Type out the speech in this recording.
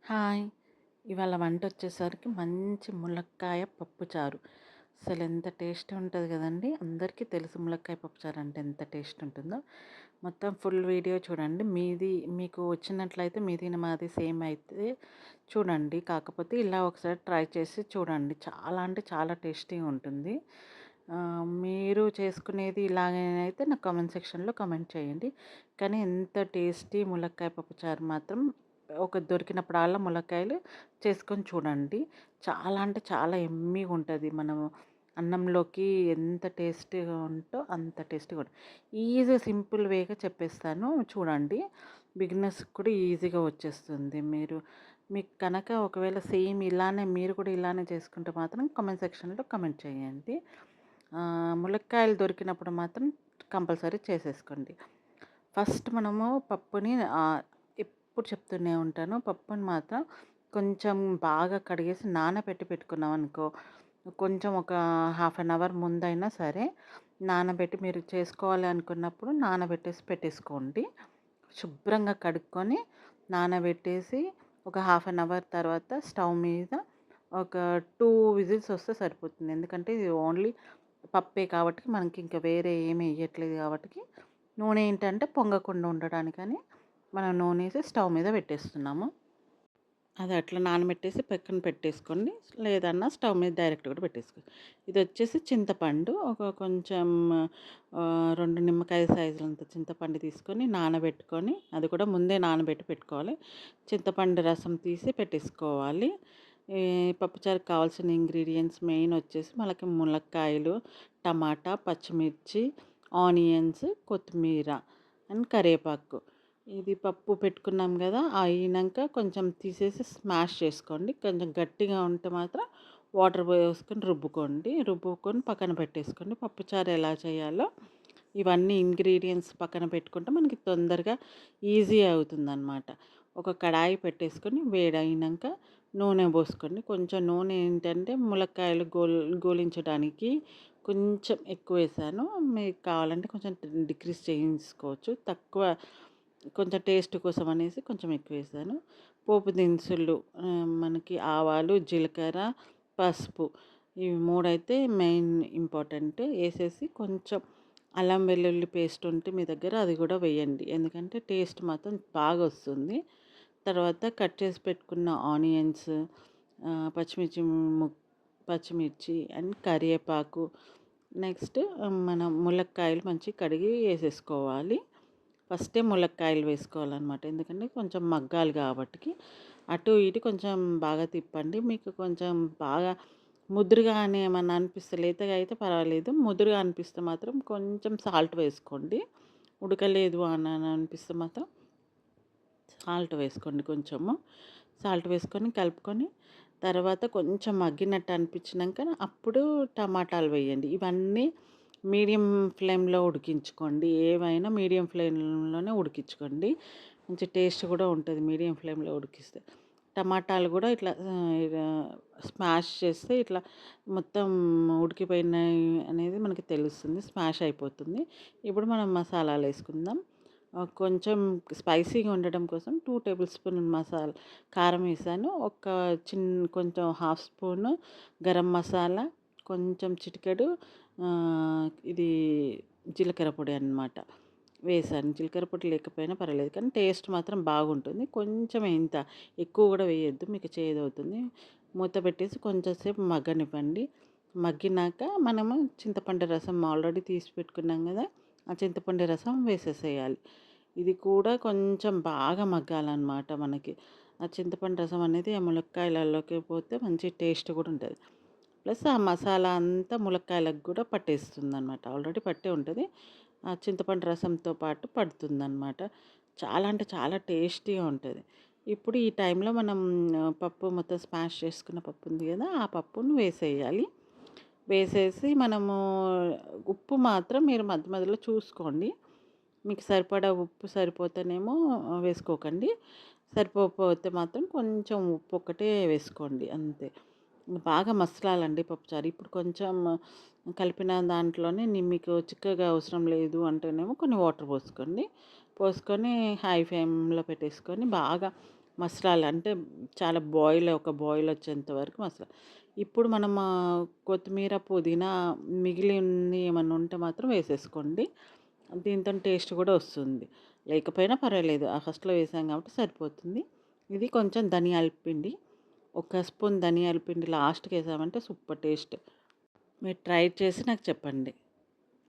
Hi! ఇవాళ వంటొచ్చేసరికి మంచి ములక్కాయ పప్పుచారు. అసలెంత టేస్టీ ఉంటది గదండీ! అందరికీ తెలుసు ములక్కాయ పప్పుచారు అంటే ఎంత టేస్ట్ ఉంటుందో. మొత్తం ఫుల్ వీడియో చూడండి. మీకు వచ్చినట్లయితే మీది మాది సేమ్ అయితే చూడండి. కాకపోతే ఇలా ఒకసారి ట్రై చేసి చూడండి. చాలా అంటే చాలా టేస్టీగా ఉంటుంది. మీరు చేసుకునేది ఇలాగనైతే నాకు కామెంట్ సెక్షన్‌లో కామెంట్ చేయండి. కానీ ఎంత టేస్టీ ములక్కాయ పప్పుచారు మాత్రం దొరికినప్పుడల్లా ములక్కాయలు చేసుకొని చూడండి. చాలా అంటే చాలా యమ్మీగా ఉంటది. మనము అన్నంలోకి ఎంత టేస్టీగా ఉంటో అంత టేస్టీగా ఉంటది. ఈజీగా సింపుల్ వేగా చెప్పేస్తాను చూడండి. బిగినర్స్‌కి కూడా ఈజీగా వచ్చేస్తుంది. మీకు కనుక ఒకవేళ సేమ్ ఇలానే మీరు కూడా ఇలానే చేసుకుంటే మాత్రం కామెంట్ సెక్షన్‌లో కామెంట్ చేయండి. ములక్కాయలు దొరికినప్పుడు మాత్రం కంపల్సరీ చేసేసుకోండి. ఫస్ట్ మనము పప్పుని ఎప్పుడు చెప్తూనే ఉంటాను. పప్పుని మాత్రం కొంచెం బాగా కడిగేసి నానబెట్టి పెట్టుకున్నామనుకో, కొంచెం ఒక హాఫ్ అన్ అవర్ ముందైనా సరే నానబెట్టి మీరు చేసుకోవాలి అనుకున్నప్పుడు నానబెట్టేసి పెట్టేసుకోండి. శుభ్రంగా కడుక్కొని నానబెట్టేసి ఒక హాఫ్ అన్ అవర్ తర్వాత స్టవ్ మీద ఒక 2 విజిల్స్ వస్తే సరిపోతుంది. ఎందుకంటే ఇది ఓన్లీ పప్పే కాబట్టి మనకి ఇంకా వేరే ఏమి ఎయ్యట్లేదు కాబట్టి నూనె ఏంటంటే పొంగకుండా ఉండడానికని మనం నూనెసి స్టవ్ మీద పెట్టేస్తున్నాము. అది అట్లా నానబెట్టేసి పక్కన పెట్టేసుకోండి. లేదన్నా స్టవ్ మీద డైరెక్ట్ కూడా పెట్టేసుకోండి. ఇదొచ్చేసి చింతపండు కొంచెం 2 నిమ్మకాయ సైజులంత చింతపండు తీసుకొని నానబెట్టుకొని, అది కూడా ముందే నానబెట్టి పెట్టుకోవాలి. చింతపండు రసం తీసి పెట్టేసుకోవాలి. ఈ పప్పుచారుకి కావాల్సిన ఇంగ్రీడియెంట్స్ మెయిన్ వచ్చేసి మనకి ములక్కాయలు, టమాటా, పచ్చిమిర్చి, ఆనియన్స్, కొత్తిమీర అండ్ కరివేపాకు. ఇది పప్పు పెట్టుకున్నాం గదా! అయినంక కొంచెం తీసేసి స్మాష్ చేసుకోండి. కొంచెం గట్టిగా ఉంటే మాత్రం వాటర్ పోసుకొని రుబ్బుకొని పక్కన పెట్టేసుకోండి. పప్పుచారు ఎలా చేయాలో ఇవన్నీ ఇంగ్రీడియెంట్స్ పక్కన పెట్టుకుంటే మనకి తొందరగా ఈజీ అవుతుందనమాట. ఒక కడాయి పెట్టేసుకొని వేడయినంక నూనె పోసుకోండి. కొంచెం నూనె ఏంటంటే ములక్కాయలు గోలించడానికి కొంచెం ఎక్కువేశాను. మీకు కావాలంటే కొంచెం డిక్రీజ్ చేయించుకోవచ్చు. కొంచెం టేస్ట్ కోసం అనేసి కొంచెం ఎక్కువేశాను. పోపు దినుసులు మనకి ఆవాలు, జీలకర్ర, పసుపు ఇవి 3 అయితే మెయిన్ ఇంపార్టెంట్. ఏసేసి కొంచెం అల్లం వెల్లుల్లి పేస్ట్ ఉంటే మీ దగ్గర అది కూడా వేయండి. ఎందుకంటే టేస్ట్ మాత్రం బాగొస్తుంది. తర్వాత కట్ చేసి పెట్టుకున్న ఆనియన్స్, పచ్చిమిర్చి పచ్చిమిర్చి అండ్ కరివేపాకు, నెక్స్ట్ మనం ములక్కాయలు మంచిగా కడిగి ఏసేసుకోవాలి. ఫస్టే ములక్కాయలు వేసుకోవాలనమాట. ఎందుకంటే కొంచెం మగ్గాలి కాబట్టికి. అటు ఇటు కొంచెం బాగా తిప్పండి. మీకు కొంచెం బాగా ముదురుగా అని ఏమన్నా అనిపిస్తే లేతగా అయితే పర్వాలేదు. ముదురుగా అనిపిస్తే మాత్రం కొంచెం సాల్ట్ వేసుకోండి. ఉడకలేదు అని అనిపిస్తే మాత్రం సాల్ట్ వేసుకోండి కొంచెము. సాల్ట్ వేసుకొని కలుపుకొని తర్వాత కొంచెం మగ్గినట్టు అనిపించినాక అప్పుడు టమాటాలు వేయండి. ఇవన్నీ మీడియం ఫ్లేమ్‌లో ఉడికించుకోండి. ఏవైనా మీడియం ఫ్లేమ్‌లోనే ఉడికించుకోండి. మంచి టేస్ట్ కూడా ఉంటది మీడియం ఫ్లేమ్‌లో ఉడికిస్తే. టమాటాలు కూడా ఇట్లా స్మాష్ చేస్తే ఇట్లా మొత్తం ఉడికిపోయినాయి అనేది మనకి తెలుస్తుంది. స్మాష్ అయిపోతుంది. ఇప్పుడు మనం మసాలాలేసుకుందాం. కొంచెం స్పైసీగా ఉండడం కోసం 2 టేబుల్ స్పూన్ కారం వేసాను. కొంచెం హాఫ్ స్పూను గరం మసాలా, కొంచెం చిటికెడు ఇది జీలకర్ర పొడి అన్నమాట వేశాను. జీలకర్ర పొడి లేకపోయినా పర్వాలేదు. కానీ టేస్ట్ మాత్రం బాగుంటుంది. కొంచెం ఎక్కువ కూడా వేయొద్దు. మీకు చేదవుతుంది. మూత పెట్టేసి కొంచెం సేపు మగ్గనివ్వండి. మగ్గినాక మనము చింతపండు రసం ఆల్రెడీ తీసి పెట్టుకున్నాం కదా! ఆ చింతపండు రసం వేసేసేయాలి. ఇది కూడా కొంచెం బాగా మగ్గాలన్నమాట మనకి. ఆ చింతపండు రసం అనేది ఆ ములక్కాయలలోకి పోతే మంచి టేస్ట్ కూడా ఉంటది. ప్లస్ ఆ మసాలా అంతా ములక్కాయలకు కూడా పట్టేస్తుందనమాట. ఆల్రెడీ పట్టే ఉంటది. ఆ చింతపండు రసంతో పాటు పడుతుందనమాట. చాలా అంటే చాలా టేస్టీగా ఉంటది. ఇప్పుడు ఈ టైంలో మనం పప్పు మొత్తం స్మాష్ చేసుకున్న పప్పు ఉంది కదా! ఆ పప్పును వేసేయాలి. వేసేసి మనము ఉప్పు మాత్రం మీరు మధ్య మధ్యలో చూసుకోండి. మీకు సరిపడా ఉప్పు సరిపోతేనేమో వేసుకోకండి. సరిపోకపోతే మాత్రం కొంచెం ఉప్పు ఒక్కటే వేసుకోండి అంతే. బాగా మసలాలండి పప్పుచారు. ఇప్పుడు కొంచెం కలిపిన దాంట్లోనే మీకు చిక్కగా అవసరం లేదు అంటేనేమో కొన్ని వాటర్ పోసుకోండి. పోసుకొని హై ఫ్లేమ్‌లో పెట్టేసుకొని బాగా మసలాలి. అంటే చాలా బాయిల్ ఒక బాయిల్ వచ్చేంత వరకు ఇప్పుడు మనం కొత్తిమీర, పుదీనా మిగిలింది ఏమన్నా ఉంటే మాత్రం వేసేసుకోండి. దీంతోని టేస్ట్ కూడా వస్తుంది. లేకపోయినా పర్వాలేదు. ఫస్ట్‌లో వేసాం కాబట్టి సరిపోతుంది. ఇది కొంచెం ధనియాల పిండి. ఒక స్పూన్ ధనియాల పిండి లాస్ట్‌కి ఏసామంటే సూపర్ టేస్ట్. మీరు ట్రై చేసి నాకు చెప్పండి.